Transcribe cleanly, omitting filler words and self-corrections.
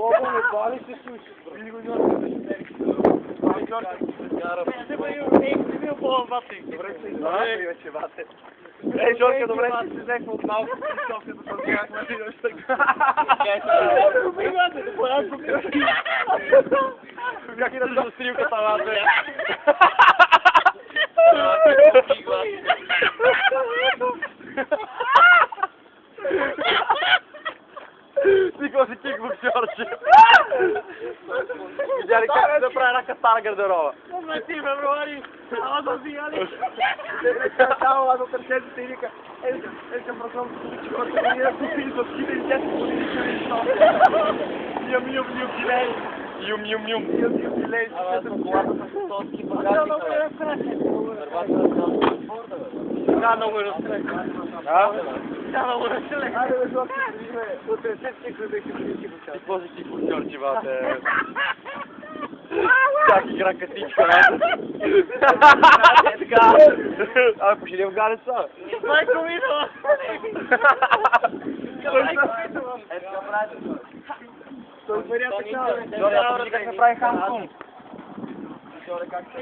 По-бързо, това ли се случи? Или го нямаме да ще не бил по-ватик. Добре, че вате. Ей, Жорка, добре, че си взех от малко София да съзгахме и още така. Обигате, да появам купи. Как и да се застрил каталата. Никога си кикбоксерче. Видя ли как да прави една катана гардероба? Добре ти, февруари, ама да зигали. Само аз от търсетите и вика, към просъм, че който не е купи за скита и 10 години ще ви Юм, гилей. Юм, гилей. Ама съм колата с тоски багажника. Да, много е разстрек. Да, много е разстрек. Айде, бе, Жорки, от 30 клюбеки си кикбоксер. И после кикбоксер, чивате. Как игра катичка, така. Ако ще идем в Галеца. Майко видела. Ето ка прави. Той пария така. Жоре, ако ти как не прави хамкум. Жоре, как се...